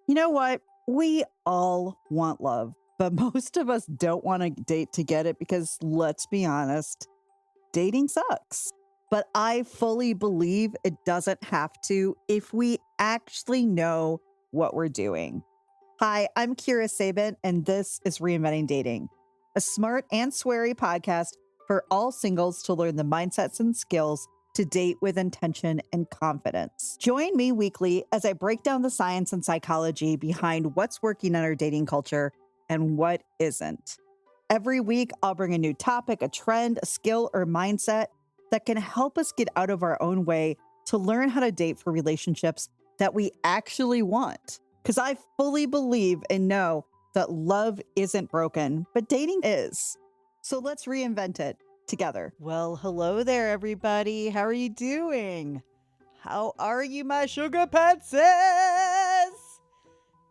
You know what? We all want love, but most of us don't want to date to get it because let's be honest, dating sucks. But I fully believe it doesn't have to if we actually know what we're doing. Hi, I'm Kira Sabin, and this is Reinventing Dating, a smart and sweary podcast for all singles to learn the mindsets and skills to date with intention and confidence. Join me weekly as I break down the science and psychology behind what's working in our dating culture and what isn't. Every week, I'll bring a new topic, a trend, a skill, or mindset that can help us get out of our own way to learn how to date for relationships that we actually want. Because I fully believe and know that love isn't broken, but dating is. So let's reinvent it together. Well, hello there, everybody. How are you doing? How are you, my sugar petsies?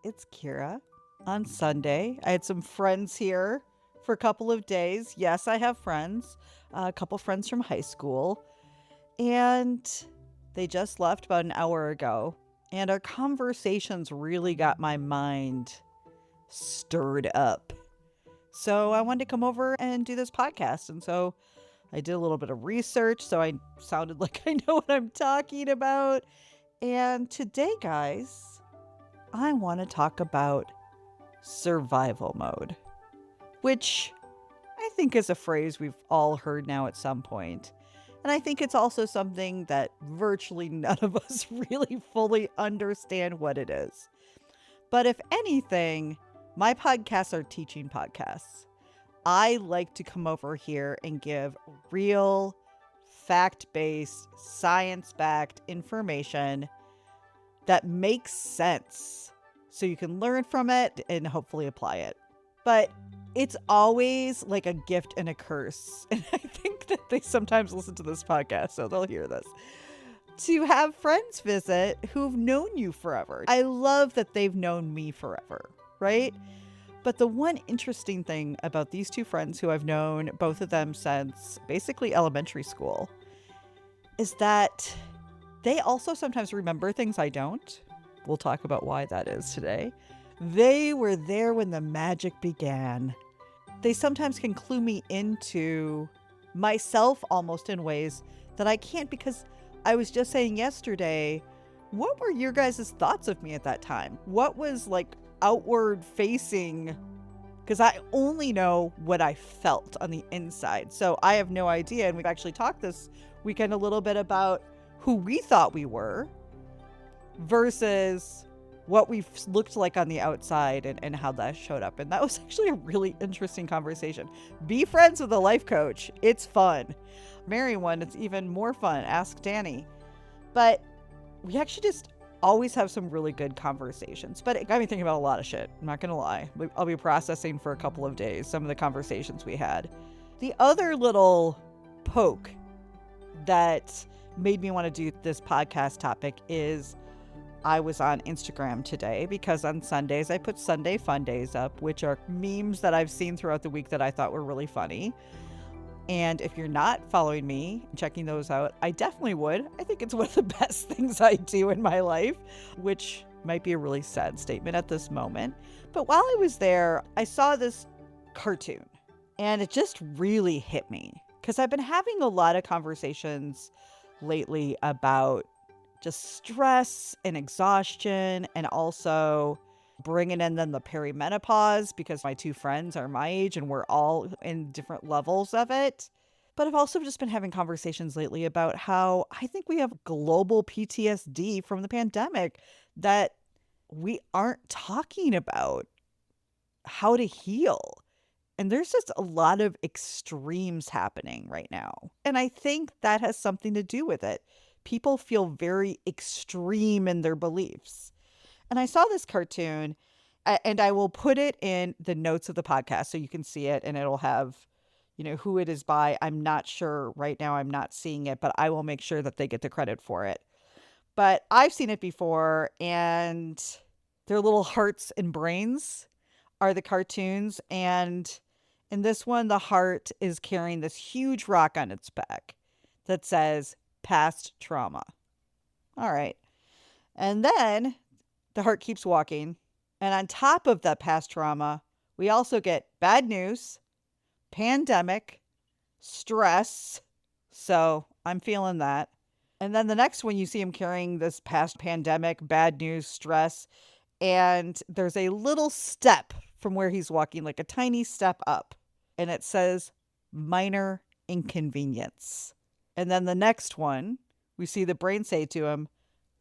It's Kira. On Sunday, I had some friends here for a couple of days. Yes, I have friends, a couple friends from high school, and they just left about an hour ago. And our conversations really got my mind stirred up. So I wanted to come over and do this podcast. And so I did a little bit of research, so I sounded like I know what I'm talking about. And today, guys, I want to talk about survival mode, which I think is a phrase we've all heard now at some point. And I think it's also something that virtually none of us really fully understand what it is. But if anything, my podcasts are teaching podcasts. I like to come over here and give real, fact-based, science-backed information that makes sense so you can learn from it and hopefully apply it. But it's always like a gift and a curse. And I think that they sometimes listen to this podcast, so they'll hear this. To have friends visit who've known you forever. I love that they've known me forever, right? But the one interesting thing about these two friends who I've known, both of them since basically elementary school, is that they also sometimes remember things I don't. We'll talk about why that is today. They were there when the magic began. They sometimes can clue me into myself almost in ways that I can't, because I was just saying yesterday, what were your guys' thoughts of me at that time? What was like outward facing? Because I only know what I felt on the inside. So I have no idea. And we've actually talked this weekend a little bit about who we thought we were versus what we've looked like on the outside and how that showed up. And that was actually a really interesting conversation. Be friends with a life coach. It's fun. Marry one. It's even more fun. Ask Danny. But we actually just always have some really good conversations. But it got me thinking about a lot of shit. I'm not going to lie. I'll be processing for a couple of days some of the conversations we had. The other little poke that made me want to do this podcast topic is I was on Instagram today because on Sundays I put Sunday Fun Days up, which are memes that I've seen throughout the week that I thought were really funny. And if you're not following me and checking those out, I definitely would. I think it's one of the best things I do in my life, which might be a really sad statement at this moment. But while I was there, I saw this cartoon and it just really hit me because I've been having a lot of conversations lately about just stress and exhaustion, and also bringing in then the perimenopause because my two friends are my age and we're all in different levels of it. But I've also just been having conversations lately about how I think we have global PTSD from the pandemic that we aren't talking about how to heal. And there's just a lot of extremes happening right now. And I think that has something to do with it. People feel very extreme in their beliefs. And I saw this cartoon, and I will put it in the notes of the podcast so you can see it, and it'll have, who it is by. I'm not sure right now. I'm not seeing it, but I will make sure that they get the credit for it. But I've seen it before, and their little hearts and brains are the cartoons. And in this one, the heart is carrying this huge rock on its back that says past trauma. All right. And then the heart keeps walking. And on top of that past trauma, we also get bad news, pandemic, stress. So I'm feeling that. And then the next one, you see him carrying this past pandemic, bad news, stress. And there's a little step from where he's walking, like a tiny step up. And it says minor inconvenience. And then the next one, we see the brain say to him,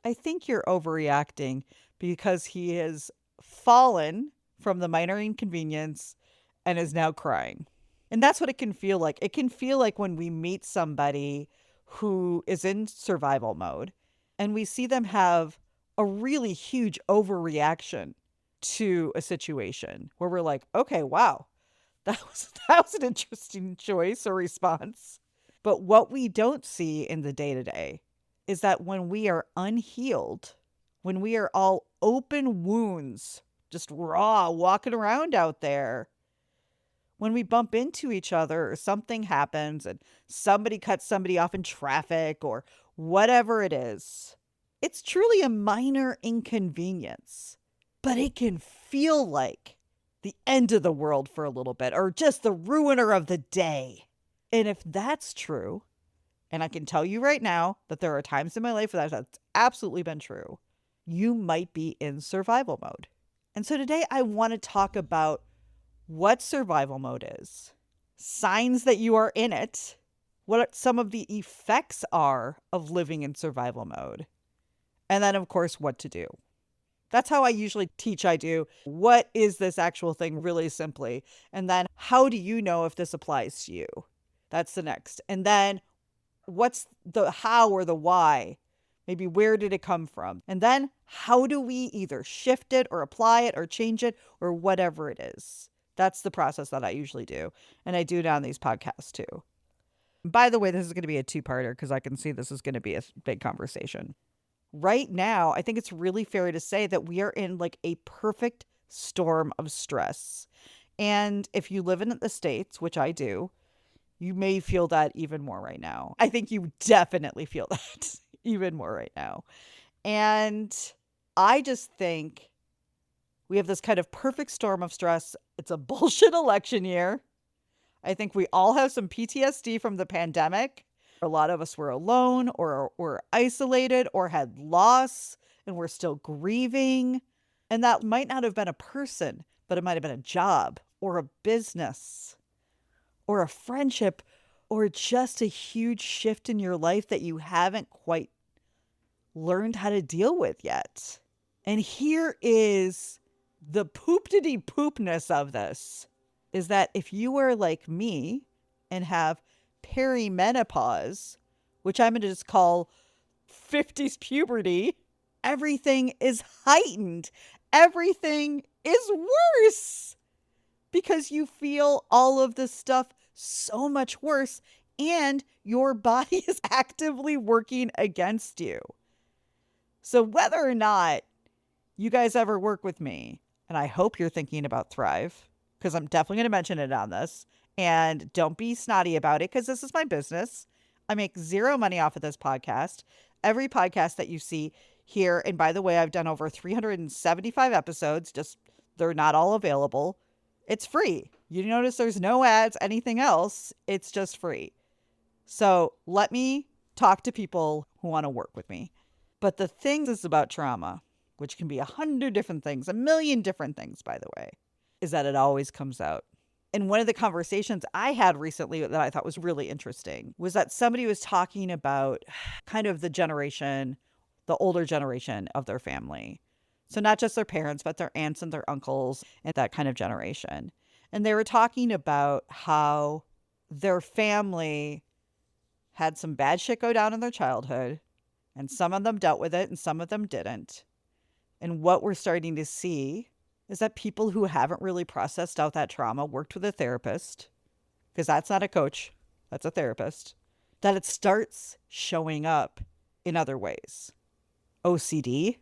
I think you're overreacting, because he has fallen from the minor inconvenience and is now crying. And that's what it can feel like. It can feel like when we meet somebody who is in survival mode and we see them have a really huge overreaction to a situation where we're like, okay, wow, that was an interesting choice or response. But what we don't see in the day-to-day is that when we are unhealed, when we are all open wounds, just raw walking around out there, when we bump into each other or something happens and somebody cuts somebody off in traffic or whatever it is, it's truly a minor inconvenience, but it can feel like the end of the world for a little bit or just the ruiner of the day. And if that's true, and I can tell you right now that there are times in my life where that's absolutely been true, you might be in survival mode. And so today I want to talk about what survival mode is, signs that you are in it, what some of the effects are of living in survival mode, and then, of course, what to do. That's how I usually teach. I do. What is this actual thing really simply? And then how do you know if this applies to you? That's the next. And then what's the how or the why? Maybe where did it come from? And then how do we either shift it or apply it or change it or whatever it is? That's the process that I usually do. And I do it on these podcasts too. By the way, this is going to be a two-parter because I can see this is going to be a big conversation. Right now, I think it's really fair to say that we are in like a perfect storm of stress. And if you live in the States, which I do, you may feel that even more right now. I think you definitely feel that even more right now. And I just think we have this kind of perfect storm of stress. It's a bullshit election year. I think we all have some PTSD from the pandemic. A lot of us were alone or were isolated or had loss and we're still grieving. And that might not have been a person, but it might have been a job or a business or a friendship or just a huge shift in your life that you haven't quite learned how to deal with yet. And here is the poop-diddy-poopness of this, is that if you are like me and have perimenopause, which I'm going to just call 50s puberty, everything is heightened. Everything is worse because you feel all of this stuff so much worse and your body is actively working against you. So whether or not you guys ever work with me, and I hope you're thinking about Thrive, because I'm definitely going to mention it on this. And don't be snotty about it because this is my business. I make zero money off of this podcast. Every podcast that you see here, and by the way, I've done over 375 episodes, just they're not all available. It's free. You notice there's no ads, anything else. It's just free. So let me talk to people who want to work with me. But the thing is about trauma, which can be 100 different things, a million different things, by the way, is that it always comes out. And one of the conversations I had recently that I thought was really interesting was that somebody was talking about kind of the older generation of their family. So not just their parents, but their aunts and their uncles and that kind of generation. And they were talking about how their family had some bad shit go down in their childhood, and some of them dealt with it and some of them didn't. And what we're starting to see is that people who haven't really processed out that trauma, worked with a therapist, because that's not a coach, that's a therapist, that it starts showing up in other ways. OCD,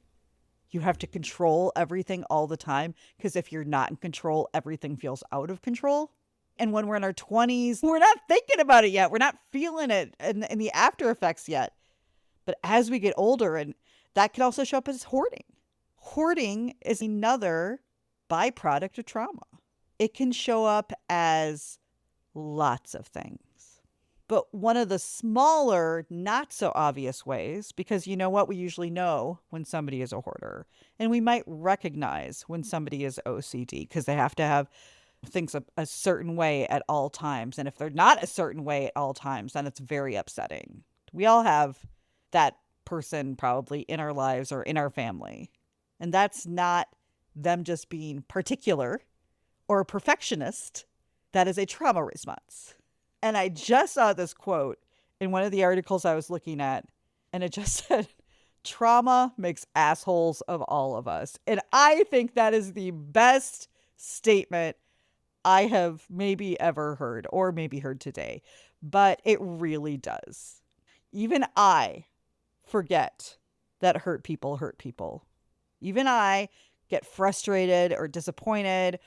you have to control everything all the time, because if you're not in control, everything feels out of control. And when we're in our 20s, we're not thinking about it yet. We're not feeling it in the after effects yet. But as we get older, and that can also show up as hoarding. Hoarding is another byproduct of trauma. It can show up as lots of things. But one of the smaller, not so obvious ways, because you know what? We usually know when somebody is a hoarder, and we might recognize when somebody is OCD because they have to have things a certain way at all times. And if they're not a certain way at all times, then it's very upsetting. We all have that person probably in our lives or in our family. And that's not them just being particular or a perfectionist. That is a trauma response. And I just saw this quote in one of the articles I was looking at, and it just said, trauma makes assholes of all of us. And I think that is the best statement I have maybe ever heard, or maybe heard today. But it really does. Even I forget that hurt people hurt people. Even I get frustrated or disappointed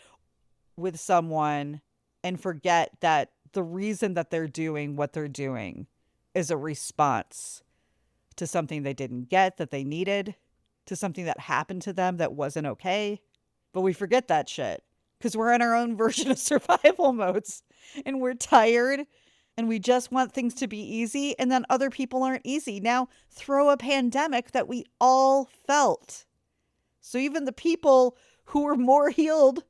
with someone and forget that the reason that they're doing what they're doing is a response to something they didn't get that they needed, to something that happened to them that wasn't okay. But we forget that shit because we're in our own version of survival modes and we're tired and we just want things to be easy, and then other people aren't easy. Now throw a pandemic that we all felt. So even the people who are more healed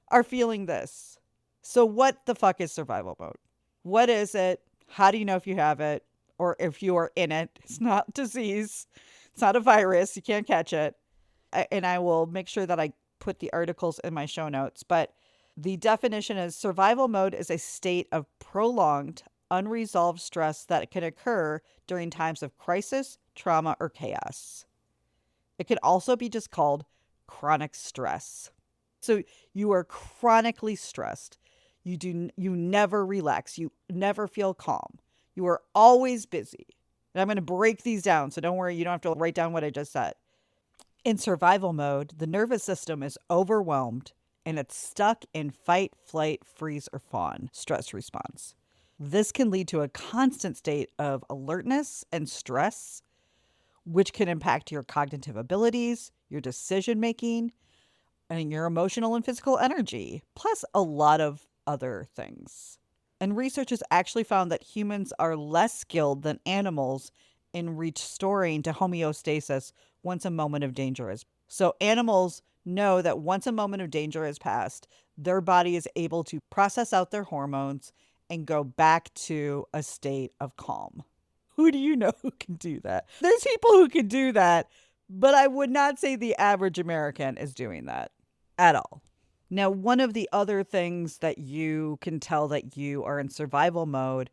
are feeling this. So what the fuck is survival mode? What is it? How do you know if you have it or if you are in it? It's not disease. It's not a virus. You can't catch it. And I will make sure that I put the articles in my show notes. But the definition is survival mode is a state of prolonged, unresolved stress that can occur during times of crisis, trauma, or chaos. It can also be just called chronic stress. So you are chronically stressed. You never relax. You never feel calm. You are always busy. And I'm going to break these down, so don't worry, you don't have to write down what I just said. In survival mode, the nervous system is overwhelmed and it's stuck in fight, flight, freeze, or fawn stress response. This can lead to a constant state of alertness and stress, which can impact your cognitive abilities, your decision making, and your emotional and physical energy, plus a lot of other things. And research has actually found that humans are less skilled than animals in restoring to homeostasis once a moment of danger is. So animals know that once a moment of danger has passed, their body is able to process out their hormones and go back to a state of calm. Who do you know who can do that? There's people who can do that, but I would not say the average American is doing that at all. Now, one of the other things that you can tell that you are in survival mode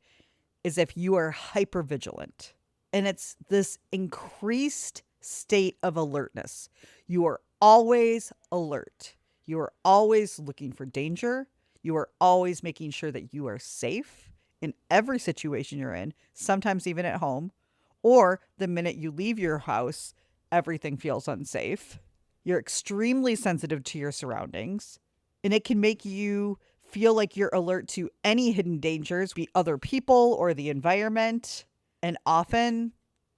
is if you are hypervigilant. And it's this increased state of alertness. You are always alert. You are always looking for danger. You are always making sure that you are safe in every situation you're in, sometimes even at home. Or the minute you leave your house, everything feels unsafe. You're extremely sensitive to your surroundings. And it can make you feel like you're alert to any hidden dangers, be other people or the environment. And often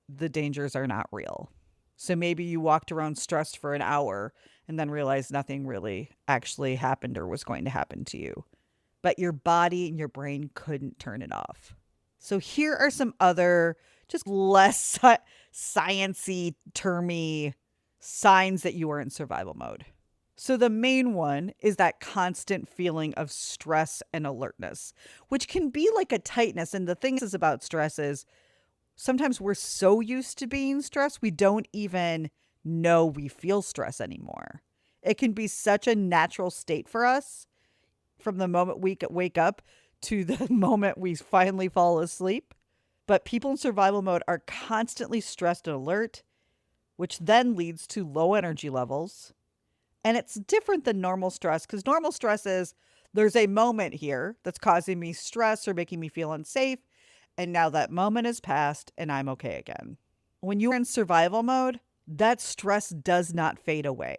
the dangers are not real. So maybe you walked around stressed for an hour and then realized nothing really actually happened or was going to happen to you. But your body and your brain couldn't turn it off. So here are some other just less sciencey, termy signs that you are in survival mode. So the main one is that constant feeling of stress and alertness, which can be like a tightness. And the thing is about stress is sometimes we're so used to being stressed, we don't even know we feel stress anymore. It can be such a natural state for us from the moment we wake up to the moment we finally fall asleep. But people in survival mode are constantly stressed and alert, which then leads to low energy levels. And it's different than normal stress because normal stress is there's a moment here that's causing me stress or making me feel unsafe. And now that moment has passed and I'm okay again. When you're in survival mode, that stress does not fade away.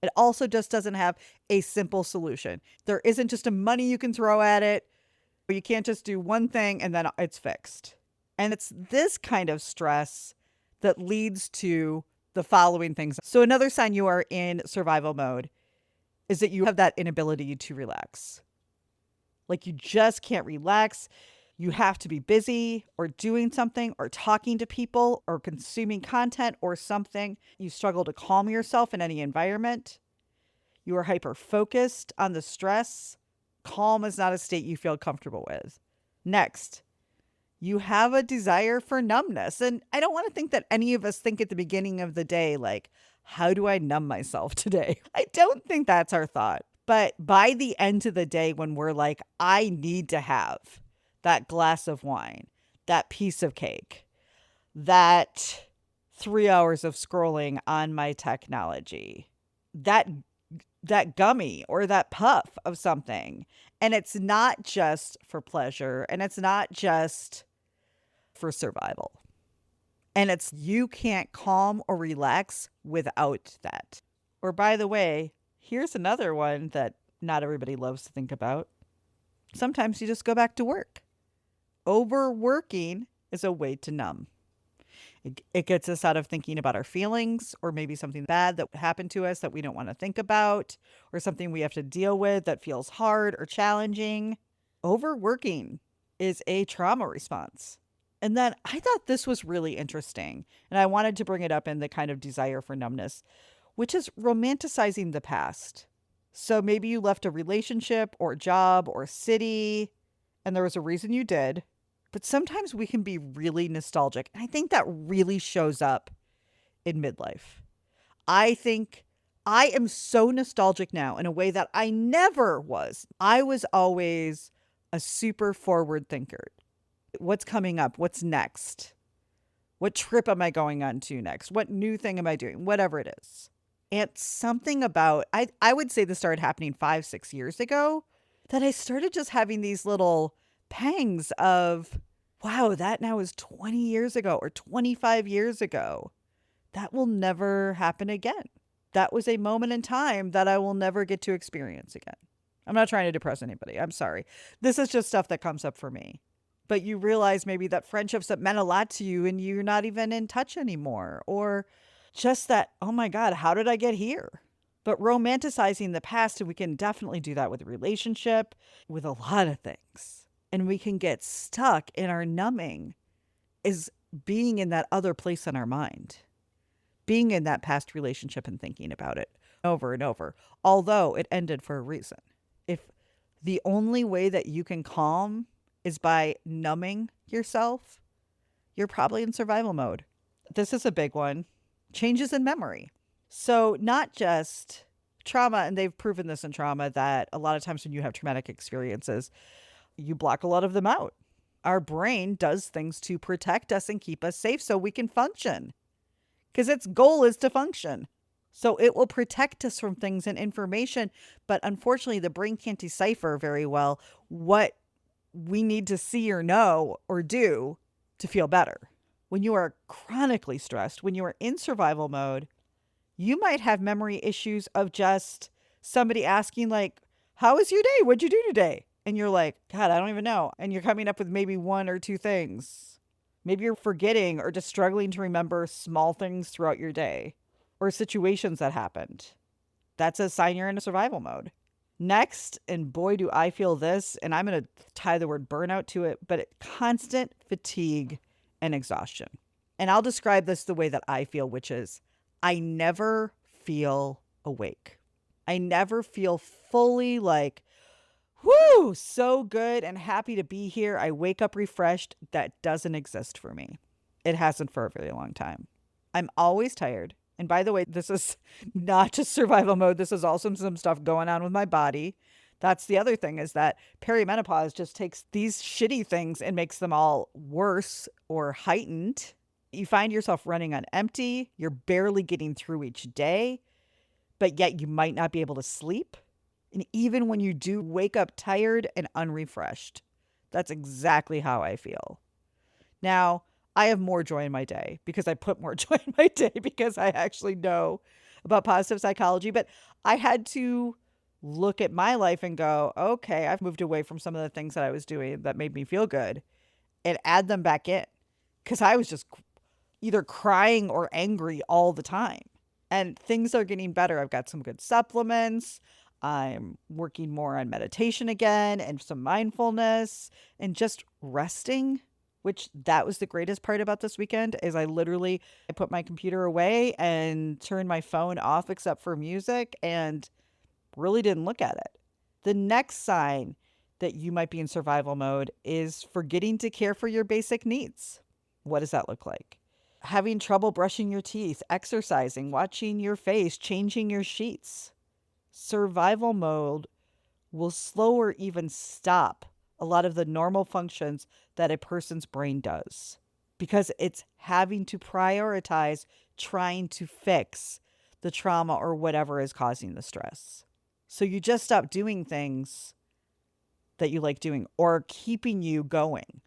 It also just doesn't have a simple solution. There isn't just a money you can throw at it. You can't just do one thing and then it's fixed. And it's this kind of stress that leads to the following things. So another sign you are in survival mode is that you have that inability to relax. Like you just can't relax. You have to be busy or doing something or talking to people or consuming content or something. You struggle to calm yourself in any environment. You are hyper focused on the stress. Calm is not a state you feel comfortable with. Next, you have a desire for numbness. And I don't want to think that any of us think at the beginning of the day, like, how do I numb myself today? I don't think that's our thought. But by the end of the day, when we're like, I need to have that glass of wine, that piece of cake, that 3 hours of scrolling on my technology, that gummy or that puff of something. And it's not just for pleasure and it's not just for survival. And it's you can't calm or relax without that. Or by the way, here's another one that not everybody loves to think about. Sometimes you just go back to work. Overworking is a way to numb. It gets us out of thinking about our feelings or maybe something bad that happened to us that we don't want to think about or something we have to deal with that feels hard or challenging. Overworking is a trauma response. And then I thought this was really interesting, and I wanted to bring it up in the kind of desire for numbness, which is romanticizing the past. So maybe you left a relationship or job or city, and there was a reason you did. But sometimes we can be really nostalgic. And I think that really shows up in midlife. I think I am so nostalgic now in a way that I never was. I was always a super forward thinker. What's coming up? What's next? What trip am I going on to next? What new thing am I doing? Whatever it is. And something about, I would say this started happening 5-6 years ago, that I started just having these little pangs of, wow, that now is 20 years ago or 25 years ago. That will never happen again. That was a moment in time that I will never get to experience again. I'm not trying to depress anybody. I'm sorry. This is just stuff that comes up for me. But you realize maybe that friendships that meant a lot to you and you're not even in touch anymore. Or just that, oh my God, how did I get here? But romanticizing the past, and we can definitely do that with a relationship, with a lot of things. And we can get stuck in our numbing is being in that other place in our mind, being in that past relationship and thinking about it over and over, although it ended for a reason. If the only way that you can calm is by numbing yourself, you're probably in survival mode. This is a big one. Changes in memory. So not just trauma, and they've proven this in trauma that a lot of times when you have traumatic experiences, you block a lot of them out. Our brain does things to protect us and keep us safe so we can function, because its goal is to function. So it will protect us from things and information. But unfortunately, the brain can't decipher very well what we need to see or know or do to feel better. When you are chronically stressed, when you are in survival mode, you might have memory issues of just somebody asking like, how was your day? What'd you do today? And you're like, God, I don't even know. And you're coming up with maybe one or two things. Maybe you're forgetting or just struggling to remember small things throughout your day or situations that happened. That's a sign you're in a survival mode. Next, and boy, do I feel this, and I'm going to tie the word burnout to it, but constant fatigue and exhaustion. And I'll describe this the way that I feel, which is I never feel awake. I never feel fully like, whoo, so good and happy to be here. I wake up refreshed. That doesn't exist for me. It hasn't for a very long time. I'm always tired. And by the way, this is not just survival mode. This is also some stuff going on with my body. That's the other thing, is that perimenopause just takes these shitty things and makes them all worse or heightened. You find yourself running on empty. You're barely getting through each day, but yet you might not be able to sleep. And even when you do wake up tired and unrefreshed, that's exactly how I feel. Now, I have more joy in my day because I put more joy in my day because I actually know about positive psychology. But I had to look at my life and go, okay, I've moved away from some of the things that I was doing that made me feel good and add them back in, because I was just either crying or angry all the time. And things are getting better. I've got some good supplements. I'm working more on meditation again and some mindfulness and just resting, which that was the greatest part about this weekend is I put my computer away and turned my phone off except for music and really didn't look at it. The next sign that you might be in survival mode is forgetting to care for your basic needs. What does that look like? Having trouble brushing your teeth, exercising, watching your face, changing your sheets. Survival mode will slow or even stop a lot of the normal functions that a person's brain does because it's having to prioritize trying to fix the trauma or whatever is causing the stress. So you just stop doing things that you like doing or keeping you going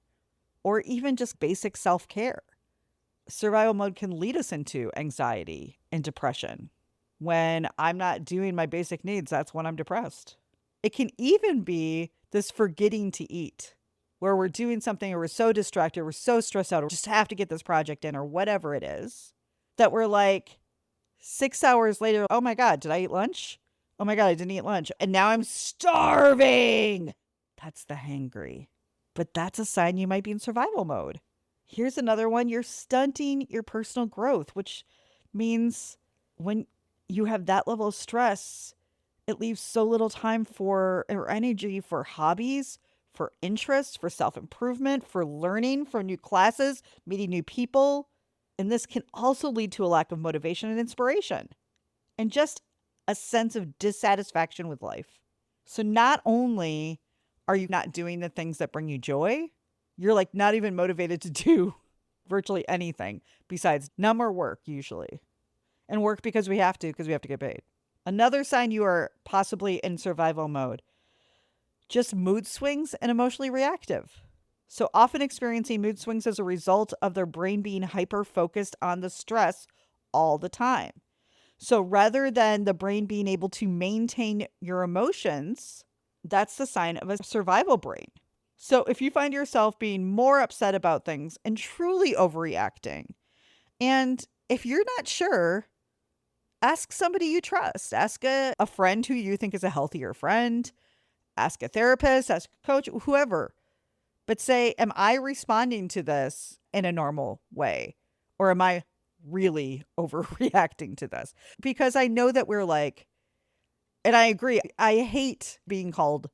or even just basic self-care. Survival mode can lead us into anxiety and depression. When I'm not doing my basic needs, that's when I'm depressed. It can even be this forgetting to eat, where we're doing something or we're so distracted, we're so stressed out, or just have to get this project in or whatever it is, that we're like 6 hours later, oh my God, did I eat lunch? Oh my God, I didn't eat lunch. And now I'm starving. That's the hangry. But that's a sign you might be in survival mode. Here's another one. You're stunting your personal growth, which means when you have that level of stress, it leaves so little time for or energy for hobbies, for interests, for self-improvement, for learning, for new classes, meeting new people. And this can also lead to a lack of motivation and inspiration and just a sense of dissatisfaction with life. So not only are you not doing the things that bring you joy, you're like not even motivated to do virtually anything besides numb or work usually. And work because we have to get paid. Another sign you are possibly in survival mode, just mood swings and emotionally reactive. So often experiencing mood swings as a result of their brain being hyper-focused on the stress all the time. So rather than the brain being able to maintain your emotions, that's the sign of a survival brain. So if you find yourself being more upset about things and truly overreacting, and if you're not sure, ask somebody you trust. Ask a friend who you think is a healthier friend. Ask a therapist, ask a coach, whoever. But say, am I responding to this in a normal way? Or am I really overreacting to this? Because I know that we're like, and I agree, I hate being called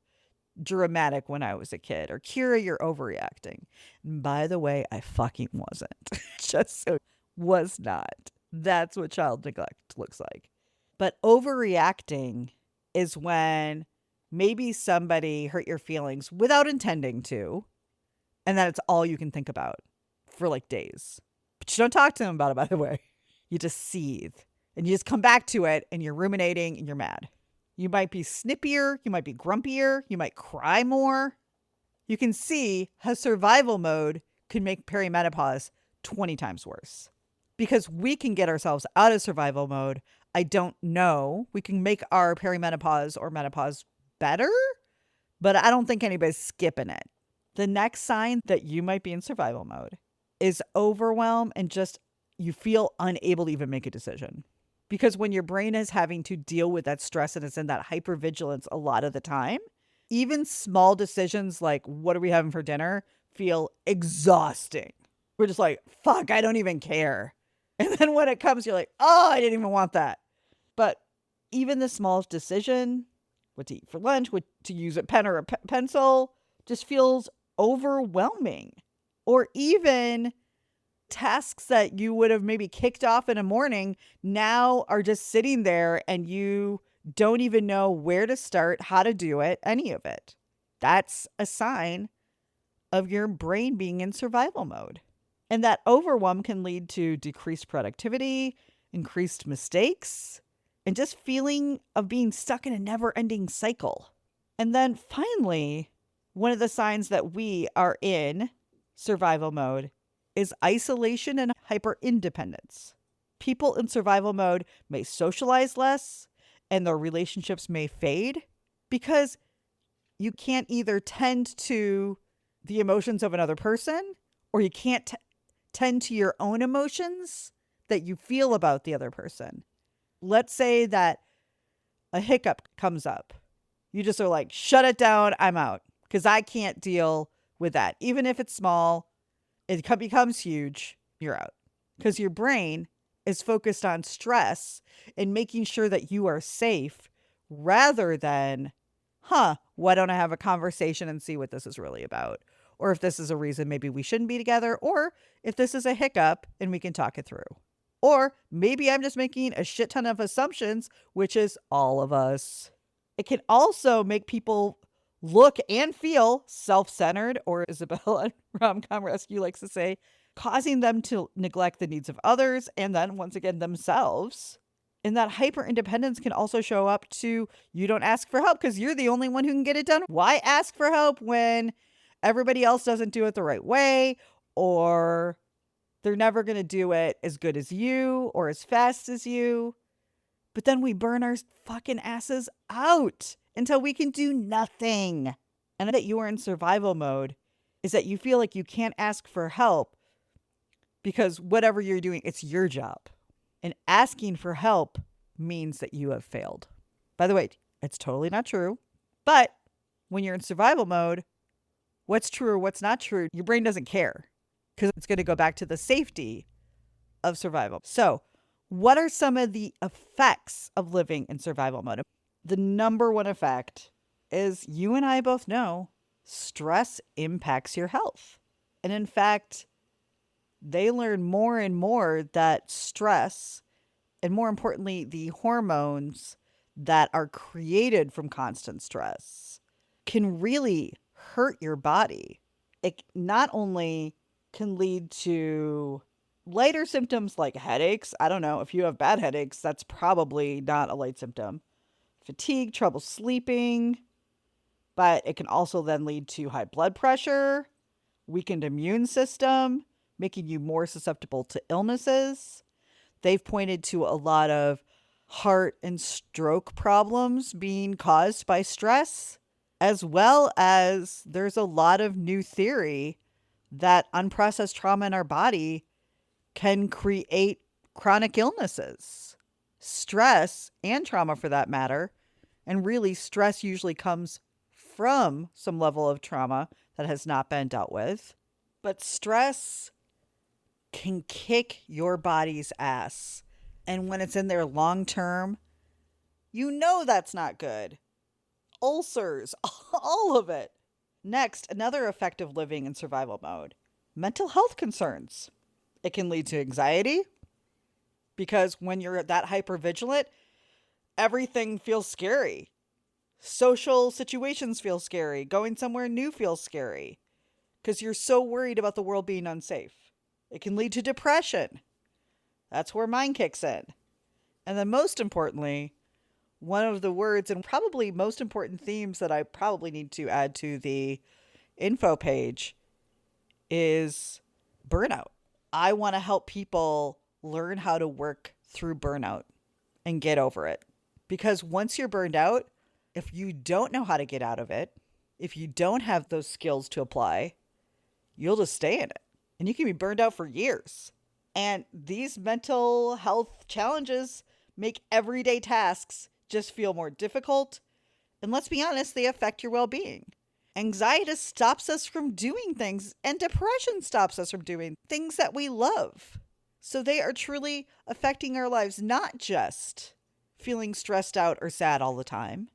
dramatic when I was a kid or Kira, you're overreacting. And by the way, I fucking wasn't. Just so was not. That's what child neglect looks like. But overreacting is when maybe somebody hurt your feelings without intending to, and then it's all you can think about for like days. But you don't talk to them about it, by the way. You just seethe and you just come back to it and you're ruminating and you're mad. You might be snippier, you might be grumpier, you might cry more. You can see how survival mode could make perimenopause 20 times worse. Because we can get ourselves out of survival mode. I don't know. We can make our perimenopause or menopause better, but I don't think anybody's skipping it. The next sign that you might be in survival mode is overwhelm and just you feel unable to even make a decision. Because when your brain is having to deal with that stress and it's in that hypervigilance a lot of the time, even small decisions like what are we having for dinner feel exhausting. We're just like, fuck, I don't even care. And then when it comes, you're like, oh, I didn't even want that. But even the smallest decision, what to eat for lunch, what to use a pen or a pencil, just feels overwhelming. Or even tasks that you would have maybe kicked off in a morning now are just sitting there and you don't even know where to start, how to do it, any of it. That's a sign of your brain being in survival mode. And that overwhelm can lead to decreased productivity, increased mistakes, and just feeling of being stuck in a never-ending cycle. And then finally, one of the signs that we are in survival mode is isolation and hyper-independence. People in survival mode may socialize less and their relationships may fade because you can't either tend to the emotions of another person or you can't tend to your own emotions that you feel about the other person. Let's say that a hiccup comes up. You just are like, shut it down. I'm out because I can't deal with that. Even if it's small, it becomes huge. You're out because your brain is focused on stress and making sure that you are safe rather than, why don't I have a conversation and see what this is really about? Or if this is a reason maybe we shouldn't be together, or if this is a hiccup and we can talk it through. Or maybe I'm just making a shit ton of assumptions, which is all of us. It can also make people look and feel self-centered, or Isabella Rom-Com Rescue likes to say, causing them to neglect the needs of others and then once again themselves. And that hyper independence can also show up to you don't ask for help because you're the only one who can get it done. Why ask for help when everybody else doesn't do it the right way, or they're never going to do it as good as you or as fast as you? But then we burn our fucking asses out until we can do nothing. And that you are in survival mode is that you feel like you can't ask for help because whatever you're doing, it's your job. And asking for help means that you have failed. By the way, it's totally not true. But when you're in survival mode, what's true or what's not true, your brain doesn't care because it's going to go back to the safety of survival. So, what are some of the effects of living in survival mode? The number one effect is, you and I both know, stress impacts your health. And in fact, they learn more and more that stress, and more importantly, the hormones that are created from constant stress, can really hurt your body. It not only can lead to lighter symptoms like headaches. I don't know. If you have bad headaches, that's probably not a light symptom. Fatigue, trouble sleeping. But it can also then lead to high blood pressure, weakened immune system, making you more susceptible to illnesses. They've pointed to a lot of heart and stroke problems being caused by stress, as well as there's a lot of new theory that unprocessed trauma in our body can create chronic illnesses. Stress and trauma for that matter, and really stress usually comes from some level of trauma that has not been dealt with. But stress can kick your body's ass. And when it's in there long term, you know that's not good. Ulcers, all of it. Next, another effect of living in survival mode: mental health concerns. It can lead to anxiety because when you're that hypervigilant, everything feels scary. Social situations feel scary. Going somewhere new feels scary because you're so worried about the world being unsafe. It can lead to depression. That's where mine kicks in. And then most importantly, one of the words and probably most important themes that I probably need to add to the info page is burnout. I want to help people learn how to work through burnout and get over it. Because once you're burned out, if you don't know how to get out of it, if you don't have those skills to apply, you'll just stay in it. And you can be burned out for years. And these mental health challenges make everyday tasks just feel more difficult. And let's be honest, they affect your well-being. Anxiety stops us from doing things, and depression stops us from doing things that we love. So they are truly affecting our lives, not just feeling stressed out or sad all the time,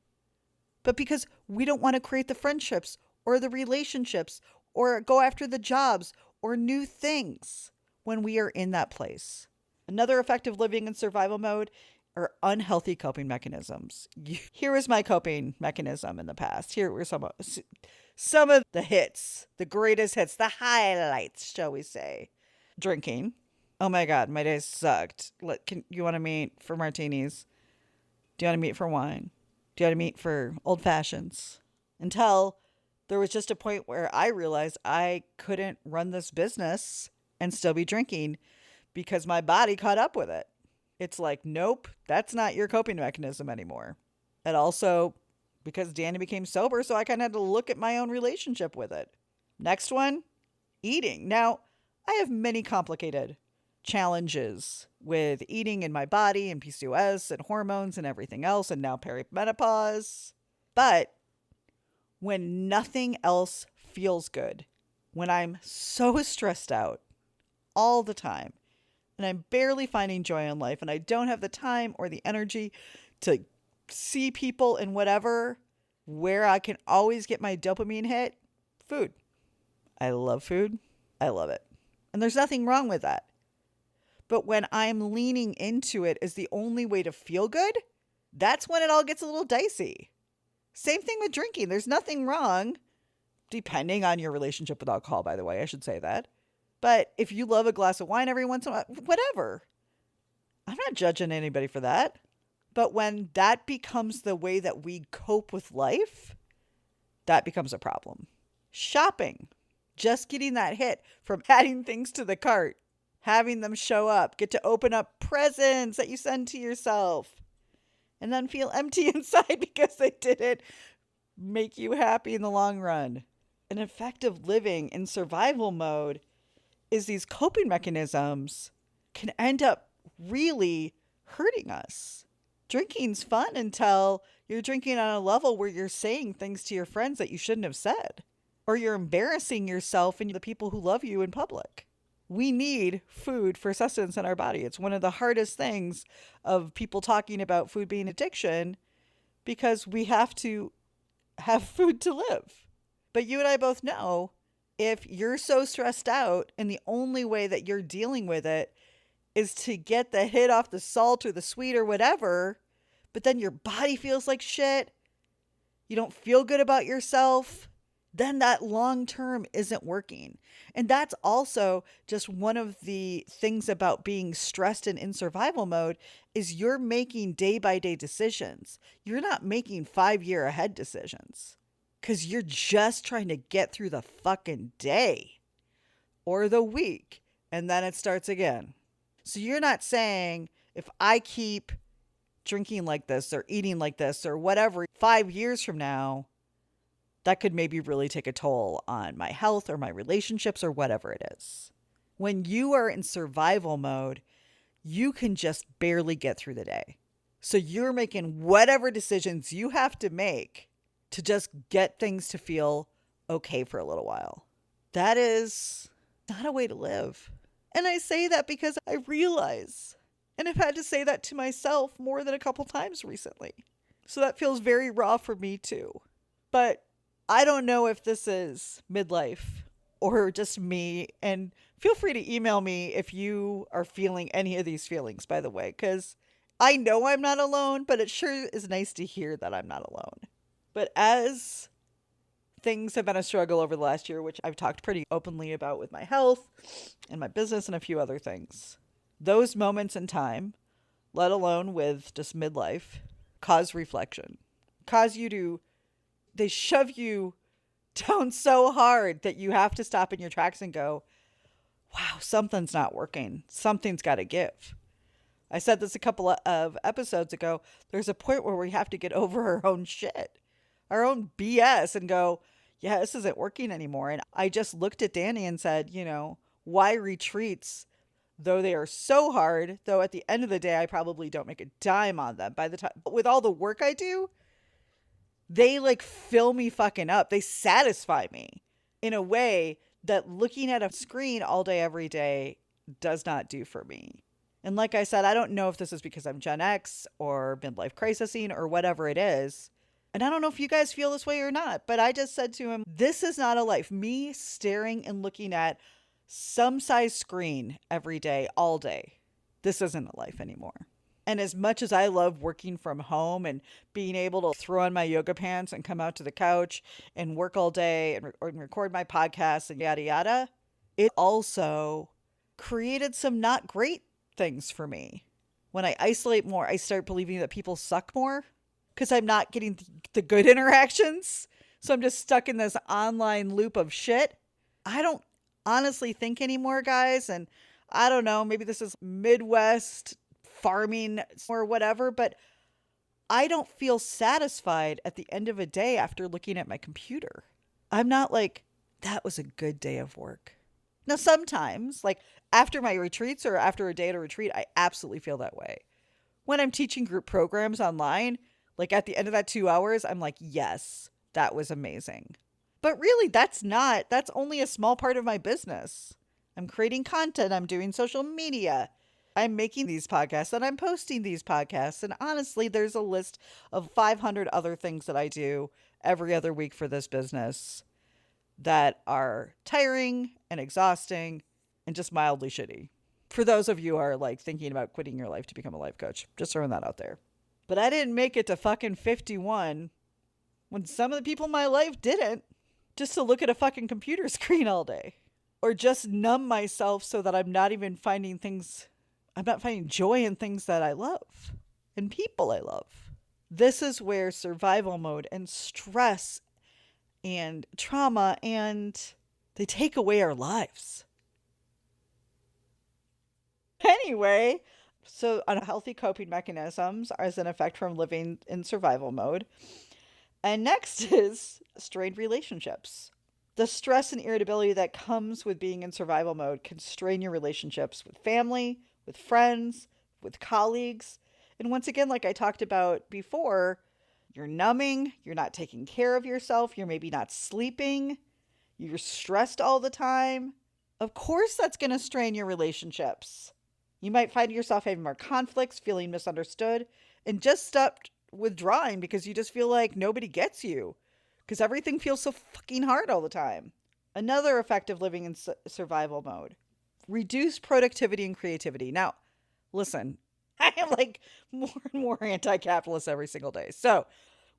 but because we don't want to create the friendships or the relationships or go after the jobs or new things when we are in that place. Another effect of living in survival mode are unhealthy coping mechanisms. Here was my coping mechanism in the past. Here were some of the hits, the greatest hits, the highlights, shall we say. Drinking. Oh my God, my days sucked. You want to meet for martinis? Do you want to meet for wine? Do you want to meet for old fashions? Until there was just a point where I realized I couldn't run this business and still be drinking because my body caught up with it. It's like, nope, that's not your coping mechanism anymore. And also because Danny became sober, so I kind of had to look at my own relationship with it. Next one, eating. Now, I have many complicated challenges with eating in my body and PCOS and hormones and everything else, and now perimenopause. But when nothing else feels good, when I'm so stressed out all the time, and I'm barely finding joy in life, and I don't have the time or the energy to see people and whatever, where I can always get my dopamine hit, food. I love food. I love it. And there's nothing wrong with that. But when I'm leaning into it as the only way to feel good, that's when it all gets a little dicey. Same thing with drinking. There's nothing wrong, depending on your relationship with alcohol, by the way, I should say that. But if you love a glass of wine every once in a while, whatever. I'm not judging anybody for that. But when that becomes the way that we cope with life, that becomes a problem. Shopping. Just getting that hit from adding things to the cart, having them show up, get to open up presents that you send to yourself, and then feel empty inside because they didn't make you happy in the long run. An effective living in survival mode is these coping mechanisms can end up really hurting us. Drinking's fun until you're drinking on a level where you're saying things to your friends that you shouldn't have said, or you're embarrassing yourself and the people who love you in public. We need food for sustenance in our body. It's one of the hardest things of people talking about food being addiction, because we have to have food to live. But you and I both know, if you're so stressed out and the only way that you're dealing with it is to get the hit off the salt or the sweet or whatever, but then your body feels like shit, you don't feel good about yourself, then that long term isn't working. And that's also just one of the things about being stressed and in survival mode is you're making day by day decisions. You're not making 5-year ahead decisions, because you're just trying to get through the fucking day or the week, and then it starts again. So you're not saying, if I keep drinking like this or eating like this or whatever, 5 years from now, that could maybe really take a toll on my health or my relationships or whatever it is. When you are in survival mode, you can just barely get through the day. So you're making whatever decisions you have to make to just get things to feel okay for a little while. That is not a way to live. And I say that because I realize, and I've had to say that to myself more than a couple times recently. So that feels very raw for me too. But I don't know if this is midlife or just me. And feel free to email me if you are feeling any of these feelings, by the way, because I know I'm not alone, but it sure is nice to hear that I'm not alone. But as things have been a struggle over the last year, which I've talked pretty openly about with my health and my business and a few other things, those moments in time, let alone with just midlife, cause reflection, they shove you down so hard that you have to stop in your tracks and go, wow, something's not working. Something's got to give. I said this a couple of episodes ago. There's a point where we have to get over our own shit, our own BS, and go, yeah, this isn't working anymore. And I just looked at Danny and said, why retreats, though they are so hard, though at the end of the day, I probably don't make a dime on them. By the time, with all the work I do, they fill me fucking up. They satisfy me in a way that looking at a screen all day, every day does not do for me. And like I said, I don't know if this is because I'm Gen X or midlife crisising or whatever it is. And I don't know if you guys feel this way or not, but I just said to him, this is not a life. Me staring and looking at some size screen every day, all day. This isn't a life anymore. And as much as I love working from home and being able to throw on my yoga pants and come out to the couch and work all day and record my podcast and yada, yada, it also created some not great things for me. When I isolate more, I start believing that people suck more because I'm not getting the good interactions. So I'm just stuck in this online loop of shit. I don't honestly think anymore, guys. And I don't know, maybe this is Midwest farming or whatever, but I don't feel satisfied at the end of a day after looking at my computer. I'm not like, that was a good day of work. Now, sometimes, like after my retreats or after a day at a retreat, I absolutely feel that way. When I'm teaching group programs online, like at the end of that 2 hours, I'm like, yes, that was amazing. But really, that's only a small part of my business. I'm creating content, I'm doing social media, I'm making these podcasts, and I'm posting these podcasts. And honestly, there's a list of 500 other things that I do every other week for this business that are tiring and exhausting and just mildly shitty. For those of you who are like thinking about quitting your life to become a life coach, just throwing that out there. But I didn't make it to fucking 51 when some of the people in my life didn't, just to look at a fucking computer screen all day. Or just numb myself so that I'm not finding joy in things that I love and people I love. This is where survival mode and stress and trauma they take away our lives. Anyway, so unhealthy coping mechanisms as an effect from living in survival mode. And next is strained relationships. The stress and irritability that comes with being in survival mode can strain your relationships with family, with friends, with colleagues. And once again, like I talked about before, you're numbing, you're not taking care of yourself, you're maybe not sleeping, you're stressed all the time. Of course, that's going to strain your relationships. You might find yourself having more conflicts, feeling misunderstood, and just stopped withdrawing because you just feel like nobody gets you because everything feels so fucking hard all the time. Another effect of living in survival mode: reduced productivity and creativity. Now, listen, I am like more and more anti-capitalist every single day. So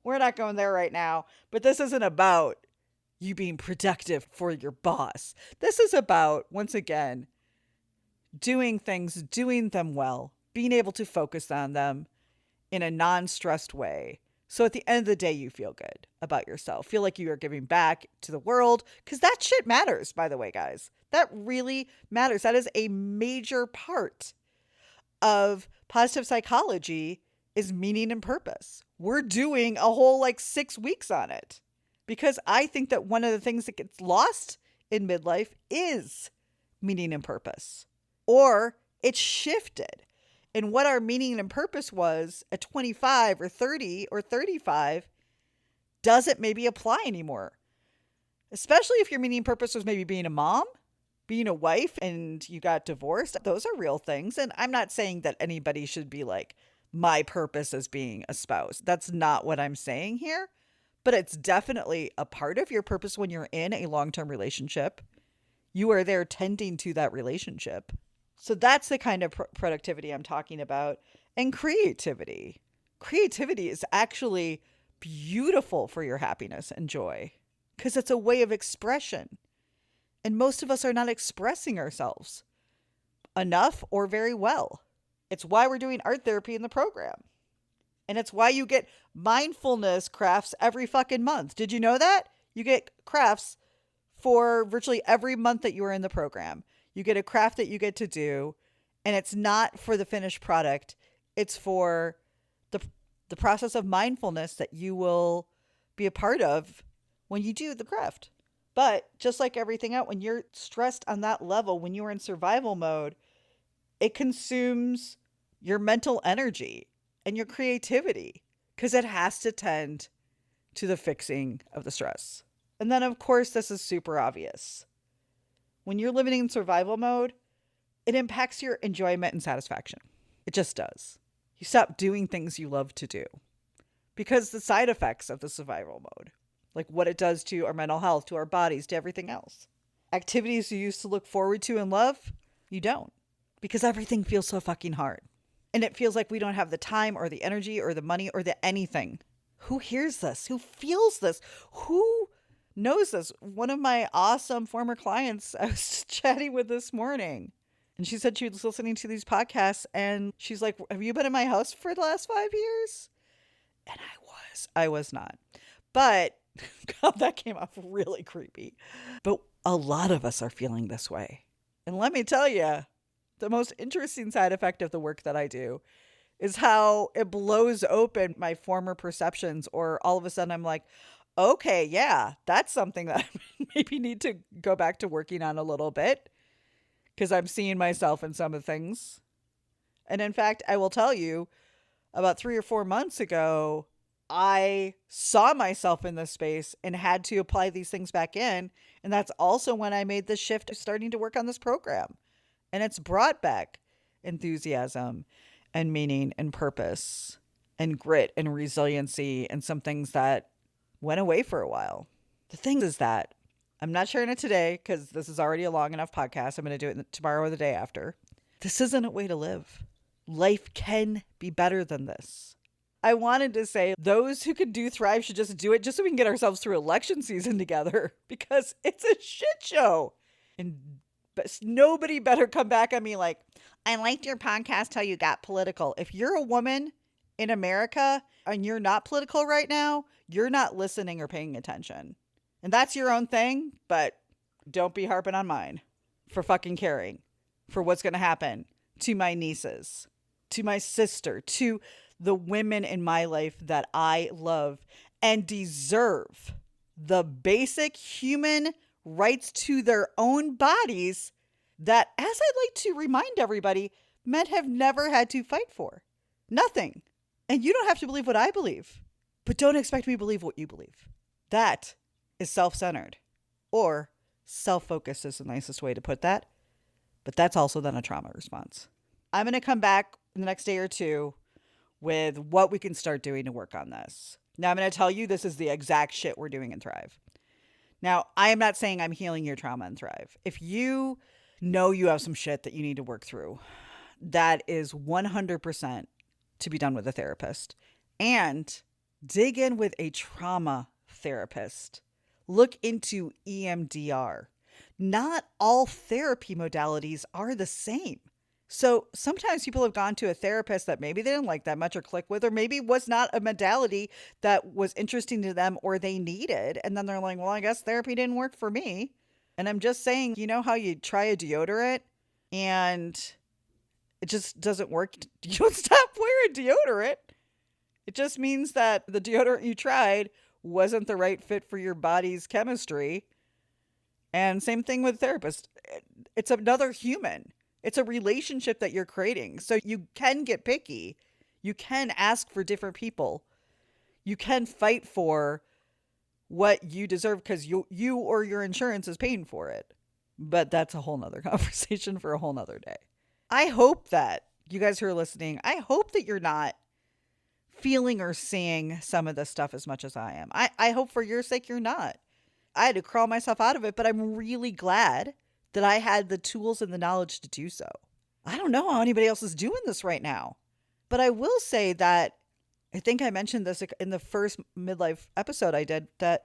we're not going there right now, but this isn't about you being productive for your boss. This is about, once again, doing things, doing them well, being able to focus on them in a non-stressed way. So at the end of the day, you feel good about yourself. Feel like you are giving back to the world, because that shit matters, by the way, guys. That really matters. That is a major part of positive psychology, is meaning and purpose. We're doing a whole 6 weeks on it because I think that one of the things that gets lost in midlife is meaning and purpose, or it's shifted. And what our meaning and purpose was at 25 or 30 or 35 doesn't maybe apply anymore. Especially if your meaning and purpose was maybe being a mom, being a wife, and you got divorced. Those are real things. And I'm not saying that anybody should be like, my purpose as being a spouse. That's not what I'm saying here. But it's definitely a part of your purpose when you're in a long-term relationship. You are there tending to that relationship. So that's the kind of productivity I'm talking about. And creativity. Creativity is actually beautiful for your happiness and joy because it's a way of expression. And most of us are not expressing ourselves enough or very well. It's why we're doing art therapy in the program. And it's why you get mindfulness crafts every fucking month. Did you know that? You get crafts for virtually every month that you are in the program. You get a craft that you get to do, and it's not for the finished product. It's for the process of mindfulness that you will be a part of when you do the craft. But just like everything else, when you're stressed on that level, when you are in survival mode, it consumes your mental energy and your creativity because it has to tend to the fixing of the stress. And then, of course, this is super obvious. When you're living in survival mode, it impacts your enjoyment and satisfaction. It just does. You stop doing things you love to do because the side effects of the survival mode, like what it does to our mental health, to our bodies, to everything else. Activities you used to look forward to and love, you don't, because everything feels so fucking hard. And it feels like we don't have the time or the energy or the money or the anything. Who hears this? Who feels this? Who knows this? One of my awesome former clients I was chatting with this morning, and she said she was listening to these podcasts, and she's like, have you been in my house for the last 5 years? And I was not. But God, that came off really creepy. But a lot of us are feeling this way. And let me tell you, the most interesting side effect of the work that I do is how it blows open my former perceptions, or all of a sudden I'm like, okay, yeah, that's something that I maybe need to go back to working on a little bit. because I'm seeing myself in some of the things. And in fact, I will tell you, about 3 or 4 months ago, I saw myself in this space and had to apply these things back in. And that's also when I made the shift of starting to work on this program. And it's brought back enthusiasm and meaning and purpose and grit and resiliency and some things that went away for a while. The thing is that I'm not sharing it today because this is already a long enough podcast. I'm going to do it tomorrow or the day after. This isn't a way to live. Life can be better than this. I wanted to say those who can do thrive should just do it just so we can get ourselves through election season together, because it's a shit show. And nobody better come back on me like, I liked your podcast how you got political. If you're a woman in America and you're not political right now, you're not listening or paying attention. And that's your own thing, but don't be harping on mine for fucking caring for what's going to happen to my nieces, to my sister, to the women in my life that I love and deserve the basic human rights to their own bodies that, as I'd like to remind everybody, men have never had to fight for. Nothing. And you don't have to believe what I believe, but don't expect me to believe what you believe. That is self-centered, or self-focused is the nicest way to put that. But that's also then a trauma response. I'm going to come back in the next day or two with what we can start doing to work on this. Now, I'm going to tell you this is the exact shit we're doing in Thrive. Now, I am not saying I'm healing your trauma in Thrive. If you know you have some shit that you need to work through, that is 100% to be done with a therapist. And dig in with a trauma therapist. Look into EMDR. Not all therapy modalities are the same. So sometimes people have gone to a therapist that maybe they didn't like that much or click with, or maybe was not a modality that was interesting to them or they needed. And then they're like, well, I guess therapy didn't work for me. And I'm just saying, you know how you try a deodorant and it just doesn't work? You don't stop wearing deodorant. It just means that the deodorant you tried wasn't the right fit for your body's chemistry. And same thing with therapist. It's another human. It's a relationship that you're creating. So you can get picky. You can ask for different people. You can fight for what you deserve because you or your insurance is paying for it. But that's a whole nother conversation for a whole nother day. I hope that you guys who are listening, I hope that you're not feeling or seeing some of this stuff as much as I am. I hope for your sake you're not. I had to crawl myself out of it, but I'm really glad that I had the tools and the knowledge to do so. I don't know how anybody else is doing this right now, but I will say that I think I mentioned this in the first Midlife episode I did, that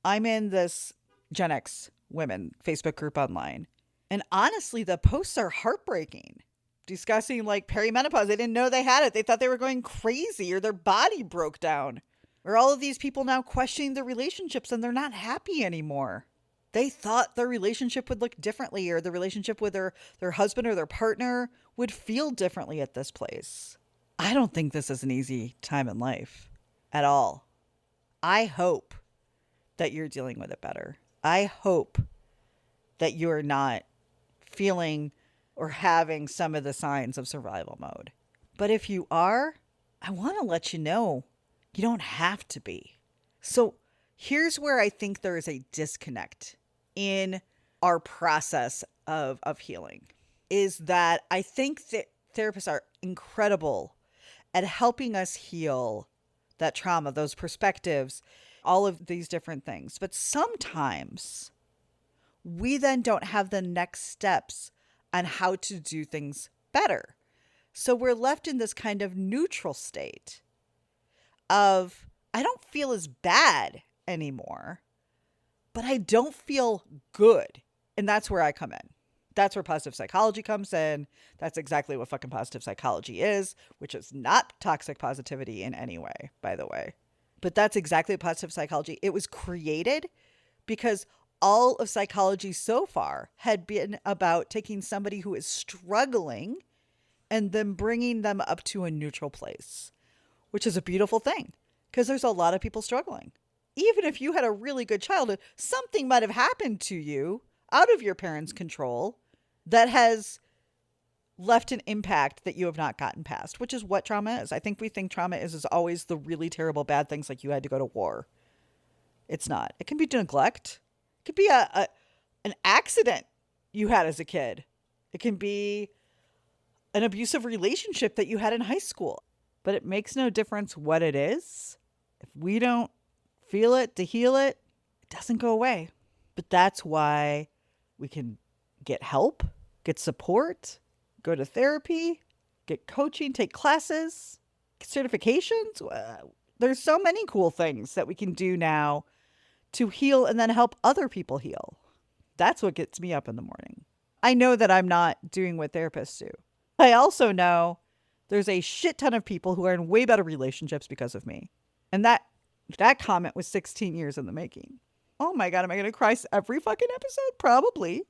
I'm in this Gen X women Facebook group online. And honestly, the posts are heartbreaking. Discussing like perimenopause. They didn't know they had it. They thought they were going crazy or their body broke down. Or all of these people now questioning their relationships and they're not happy anymore. They thought their relationship would look differently, or the relationship with their husband or their partner would feel differently at this place. I don't think this is an easy time in life at all. I hope that you're dealing with it better. I hope that you're not feeling or having some of the signs of survival mode. But if you are, I want to let you know you don't have to be. So here's where I think there is a disconnect in our process of healing, is that I think that therapists are incredible at helping us heal that trauma, those perspectives, all of these different things. But sometimes we then don't have the next steps on how to do things better. So we're left in this kind of neutral state of, I don't feel as bad anymore, but I don't feel good. And that's where I come in. That's where positive psychology comes in. That's exactly what fucking positive psychology is, which is not toxic positivity in any way, by the way. But that's exactly positive psychology. It was created because all of psychology so far had been about taking somebody who is struggling and then bringing them up to a neutral place, which is a beautiful thing because there's a lot of people struggling. Even if you had a really good childhood, something might have happened to you out of your parents' control that has left an impact that you have not gotten past, which is what trauma is. I think we think trauma is always the really terrible bad things, like you had to go to war. It's not. It can be neglect. It could be an accident you had as a kid. It can be an abusive relationship that you had in high school. But it makes no difference what it is. If we don't feel it to heal it, it doesn't go away. But that's why we can get help, get support, go to therapy, get coaching, take classes, get certifications. There's so many cool things that we can do now to heal and then help other people heal. That's what gets me up in the morning. I know that I'm not doing what therapists do. I also know there's a shit ton of people who are in way better relationships because of me. And that comment was 16 years in the making. Oh my God, am I going to cry every fucking episode? Probably.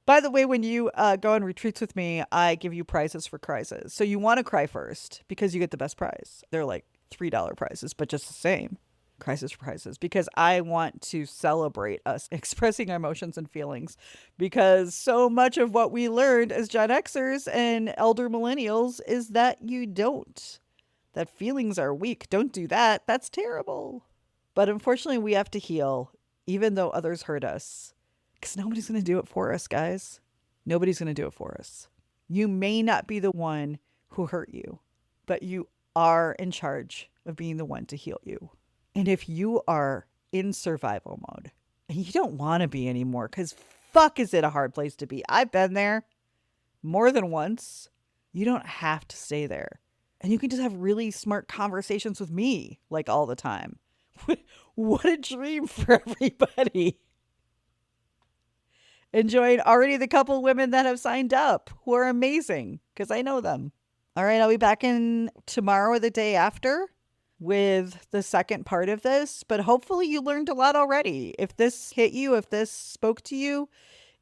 By the way, when you go on retreats with me, I give you prizes for crises. So you want to cry first because you get the best prize. They're like $3 prizes, but just the same. Crisis for prizes. Because I want to celebrate us expressing our emotions and feelings. Because so much of what we learned as Gen Xers and elder millennials is that you don't. That feelings are weak. Don't do that. That's terrible. But unfortunately, we have to heal, even though others hurt us. Because nobody's going to do it for us, guys. Nobody's going to do it for us. You may not be the one who hurt you, but you are in charge of being the one to heal you. And if you are in survival mode and you don't want to be anymore, because fuck is it a hard place to be. I've been there more than once. You don't have to stay there. And you can just have really smart conversations with me like all the time. What a dream for everybody. Enjoying already the couple women that have signed up who are amazing because I know them. All right, I'll be back in tomorrow or the day after with the second part of this, but hopefully you learned a lot already. If this hit you, if this spoke to you,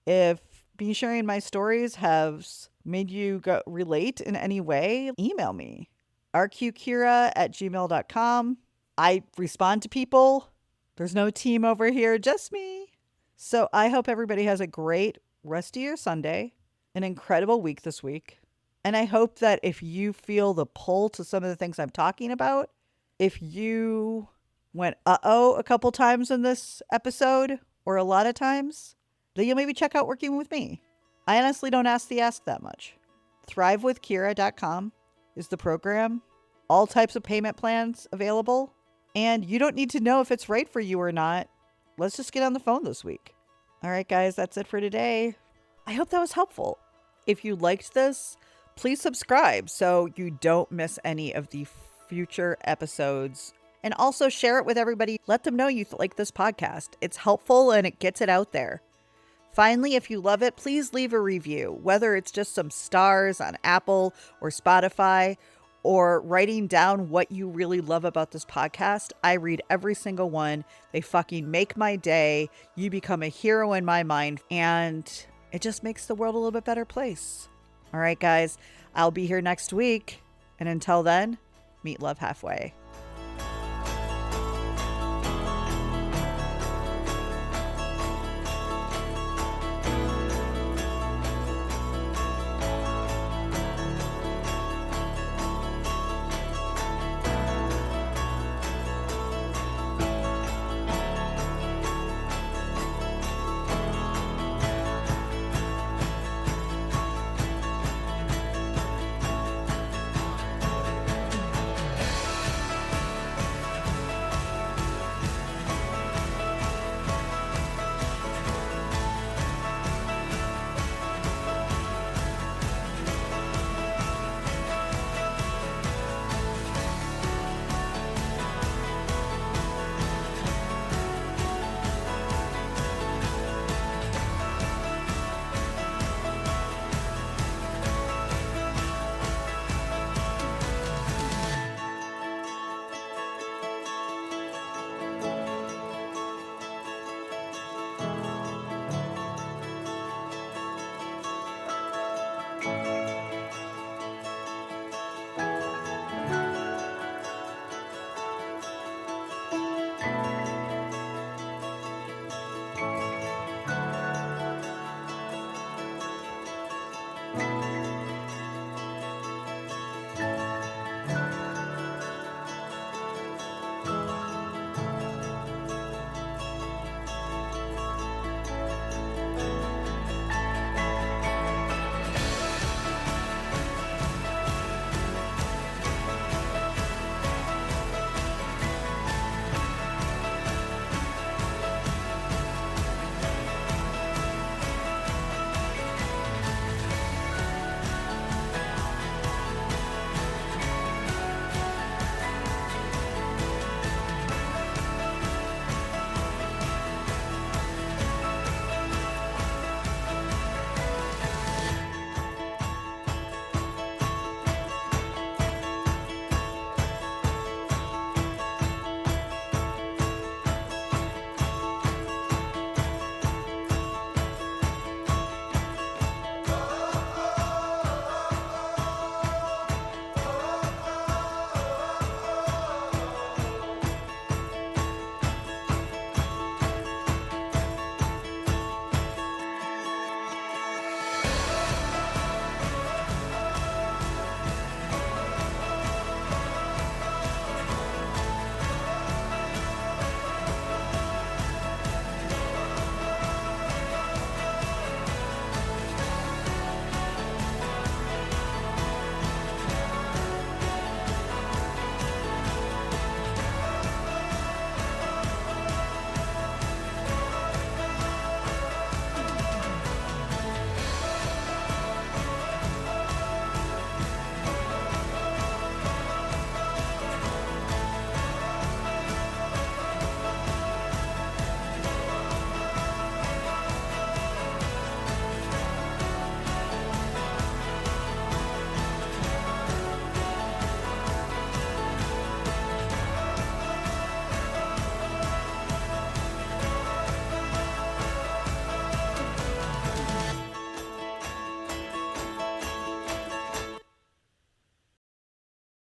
if me sharing my stories has made you relate in any way, email me. rqkira@gmail.com. I respond to people. There's no team over here, just me. So I hope everybody has a great rest of your Sunday, an incredible week this week. And I hope that if you feel the pull to some of the things I'm talking about, if you went uh-oh a couple times in this episode, or a lot of times, then you'll maybe check out working with me. I honestly don't ask that much. thrivewithkira.com is the program. All types of payment plans available. And you don't need to know if it's right for you or not. Let's just get on the phone this week. All right, guys, that's it for today. I hope that was helpful. If you liked this, please subscribe so you don't miss any of the future episodes. And also share it with everybody. Let them know you like this podcast. It's helpful and it gets it out there. Finally, if you love it, please leave a review, whether it's just some stars on Apple or Spotify, or writing down what you really love about this podcast. I read every single one. They fucking make my day. You become a hero in my mind, and it just makes the world a little bit better place. All right, guys, I'll be here next week. And until then, meet love halfway.